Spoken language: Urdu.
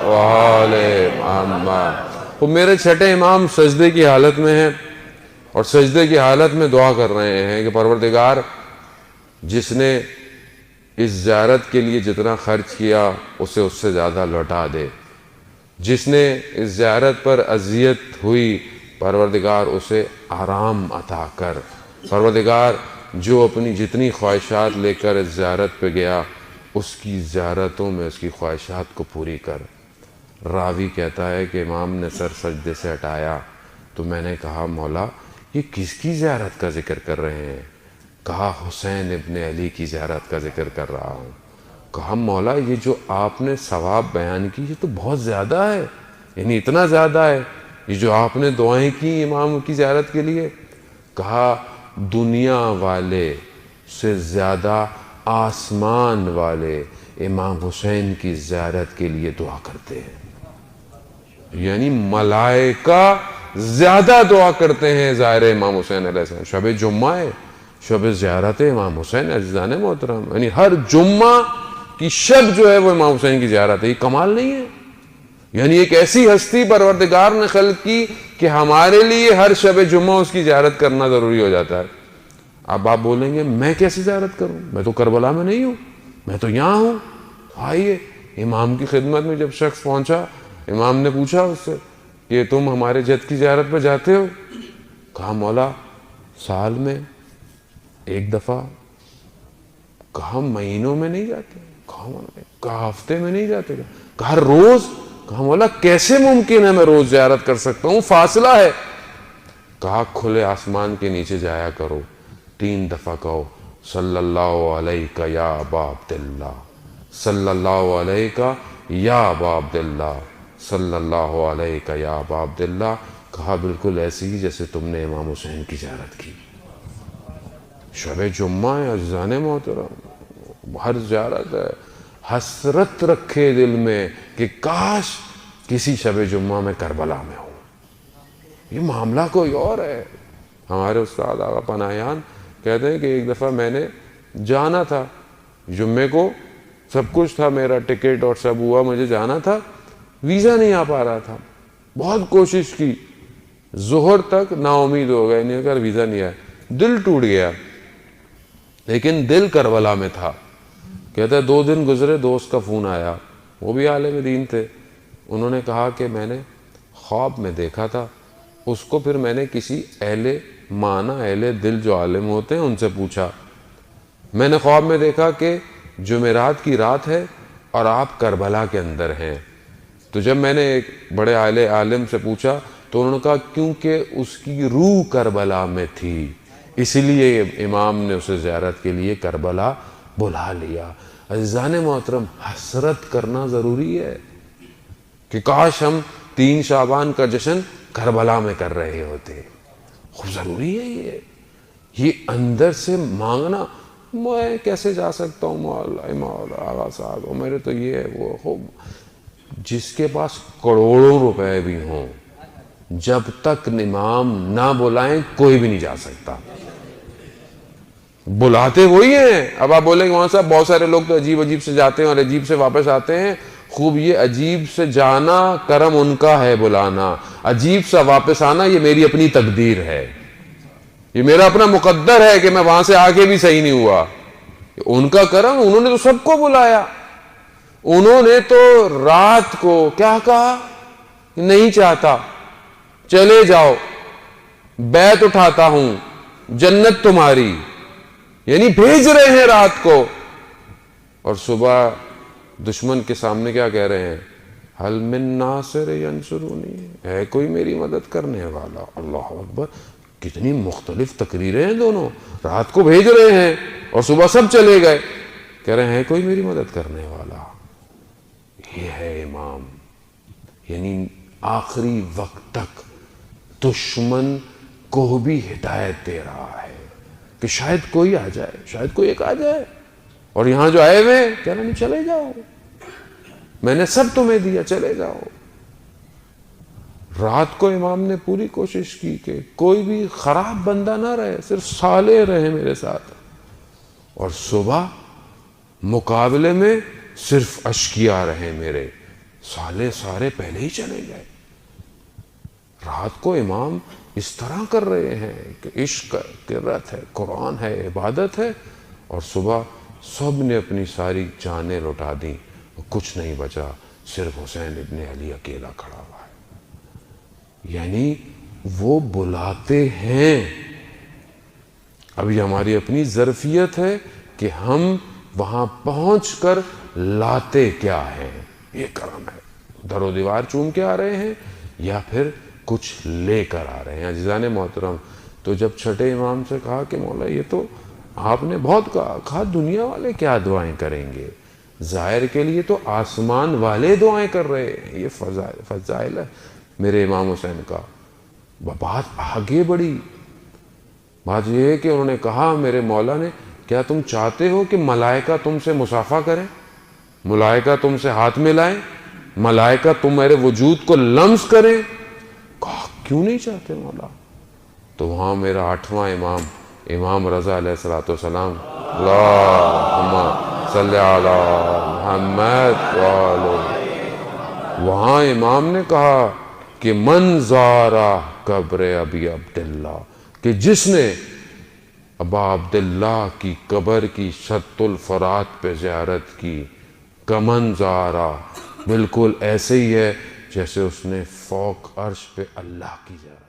وآل محمد۔ تو میرے چھٹے امام سجدے کی حالت میں ہیں اور سجدے کی حالت میں دعا کر رہے ہیں کہ پروردگار جس نے اس زیارت کے لیے جتنا خرچ کیا اسے اس سے زیادہ لوٹا دے، جس نے اس زیارت پر اذیت ہوئی پروردگار اسے آرام عطا کر، پروردگار جو اپنی جتنی خواہشات لے کر اس زیارت پہ گیا اس کی زیارتوں میں اس کی خواہشات کو پوری کر۔ راوی کہتا ہے کہ امام نے سر سجدے سے ہٹایا تو میں نے کہا مولا یہ کس کی زیارت کا ذکر کر رہے ہیں؟ کہا حسین ابن علی کی زیارت کا ذکر کر رہا ہوں۔ کہا مولا یہ جو آپ نے ثواب بیان کی یہ تو بہت زیادہ ہے، یعنی اتنا زیادہ ہے یہ جو آپ نے دعائیں کی امام کی زیارت کے لیے؟ کہا دنیا والے سے زیادہ آسمان والے امام حسین کی زیارت کے لیے دعا کرتے ہیں، یعنی ملائکہ زیادہ دعا کرتے ہیں زائر امام حسین علیہ السلام۔ شب جمعہ ہے، شب زیارت امام حسین عزیزان محترم، یعنی ہر جمعہ کی شب جو ہے وہ امام حسین کی زیارت ہے۔ یہ کمال نہیں ہے؟ یعنی ایک ایسی ہستی پروردگار نے خلق کی کہ ہمارے لیے ہر شب جمعہ اس کی زیارت کرنا ضروری ہو جاتا ہے۔ اب آپ بولیں گے میں کیسی زیارت کروں، میں تو کربلا میں نہیں ہوں، میں تو یہاں ہوں۔ آئیے امام کی خدمت میں جب شخص پہنچا، امام نے پوچھا اس سے کہ تم ہمارے جد کی زیارت پہ جاتے ہو؟ کہا مولا سال میں ایک دفعہ۔ کہا مہینوں میں نہیں جاتے؟ کہا ہفتے میں نہیں جاتے؟ کہا روز؟ کہا مولا کیسے ممکن ہے میں روز زیارت کر سکتا ہوں، فاصلہ ہے۔ کہا کھلے آسمان کے نیچے جایا کرو، 3 دفعہ کہو صلی اللہ علیہ یا ابا عبداللہ، صلی اللہ علیہ یا ابا عبداللہ، صلی اللہ علیہ یا ابا عبداللہ۔ کہا بالکل ایسی ہی جیسے تم نے امام حسین کی زیارت کی۔ شب جمعہ ہے عزیزان محترم، ہر زیارت ہے، حسرت رکھے دل میں کہ کاش کسی شب جمعہ میں کربلا میں ہوں۔ یہ معاملہ کوئی اور ہے۔ ہمارے استاد آقا پناہیان کہتے ہیں کہ ایک دفعہ میں نے جانا تھا جمعے کو، سب کچھ تھا، میرا ٹکٹ اور سب ہوا، مجھے جانا تھا، ویزا نہیں آ پا رہا تھا، بہت کوشش کی، ظہر تک نا امید ہو گئے، نہیں کر ویزا نہیں آیا، دل ٹوٹ گیا، لیکن دل کربلا میں تھا۔ کہتا ہے 2 دن گزرے، دوست کا فون آیا، وہ بھی عالم دین تھے، انہوں نے کہا کہ میں نے خواب میں دیکھا تھا اس کو، پھر میں نے کسی اہل معنی اہل دل جو عالم ہوتے ہیں ان سے پوچھا، میں نے خواب میں دیکھا کہ جمعرات کی رات ہے اور آپ کربلا کے اندر ہیں۔ تو جب میں نے ایک بڑے عالم سے پوچھا تو انہوں نے کہا کیونکہ اس کی روح کربلا میں تھی اس لیے امام نے اسے زیارت کے لیے کربلا بلا لیا۔ عزیزان محترم حسرت کرنا ضروری ہے کہ کاش ہم 3 شعبان کا جشن کربلا میں کر رہے ہوتے، خوب ضروری ہے یہ اندر سے مانگنا۔ میں کیسے جا سکتا ہوں مولا آغا صاحب، میرے تو یہ ہے وہ، خوب جس کے پاس کروڑوں روپے بھی ہوں جب تک امام نہ بلائیں کوئی بھی نہیں جا سکتا، بلاتے وہی ہیں۔ اب آپ بولیں گے وہاں صاحب بہت سارے لوگ تو عجیب عجیب سے جاتے ہیں اور عجیب سے واپس آتے ہیں، خوب یہ عجیب سے جانا کرم ان کا ہے، بلانا، عجیب سا واپس آنا یہ میری اپنی تقدیر ہے، یہ میرا اپنا مقدر ہے کہ میں وہاں سے آگے بھی صحیح نہیں ہوا، ان کا کرم، انہوں نے تو سب کو بلایا، انہوں نے تو رات کو کیا کہا، نہیں چاہتا چلے جاؤ، بیعت اٹھاتا ہوں، جنت تمہاری، یعنی بھیج رہے ہیں رات کو، اور صبح دشمن کے سامنے کیا کہہ رہے ہیں، حل من ناصر ینصرونی، ہے کوئی میری مدد کرنے والا۔ اللہ اکبر، کتنی مختلف تقریریں ہیں دونوں، رات کو بھیج رہے ہیں اور صبح سب چلے گئے، کہہ رہے ہیں کوئی میری مدد کرنے والا۔ یہ ہے امام، یعنی آخری وقت تک دشمن کو بھی ہدایت دے رہا ہے کہ شاید کوئی آ جائے، شاید کوئی ایک آ جائے، اور یہاں جو آئے ہوئے کہہ رہے ہیں چلے جاؤ، میں نے سب تمہیں دیا، چلے جاؤ۔ رات کو امام نے پوری کوشش کی کہ کوئی بھی خراب بندہ نہ رہے، صرف صالح رہے میرے ساتھ، اور صبح مقابلے میں صرف اشقیاء رہے میرے، سالے سارے پہلے ہی چلے گئے. رات کو امام اس طرح کر رہے ہیں کہ عشق قرت ہے، قرآن ہے، عبادت ہے، اور صبح سب نے اپنی ساری جانیں لوٹا دیں، کچھ نہیں بچا، صرف حسین ابن علی اکیلا کھڑا ہوا ہے. یعنی وہ بلاتے ہیں. اب یہ ہماری اپنی ظرفیت ہے کہ ہم وہاں پہنچ کر لاتے کیا ہیں. یہ کرم ہے. در و دیوار چوم کے آ رہے ہیں یا پھر کچھ لے کر آ رہے ہیں. عزیزان محترم، تو جب چھٹے امام سے کہا کہ مولا یہ تو آپ نے بہت کہا دنیا والے کیا دعائیں کریں گے، ظاہر کے لیے تو آسمان والے دعائیں کر رہے ہیں. یہ فضائل ہے میرے امام حسین کا. بات آگے بڑھی. بات یہ ہے کہ انہوں نے کہا میرے مولا نے، کیا تم چاہتے ہو کہ ملائکہ تم سے مصافحہ کریں، ملائکہ تم سے ہاتھ ملائیں، ملائکہ تمہارے وجود کو لمس کریں؟ کہا کیوں نہیں چاہتے مولا. تو وہاں میرا 8واں امام، امام رضا علیہ السلام، اللہم صلی علی محمد وہاں امام نے کہا کہ من زارا قبر ابی عبداللہ، کہ جس نے ابا عبداللہ کی قبر کی شط الفرات پہ زیارت کی، کمن زارا، بالکل ایسے ہی ہے جیسے اس نے فوق عرش پہ اللہ کی زیارت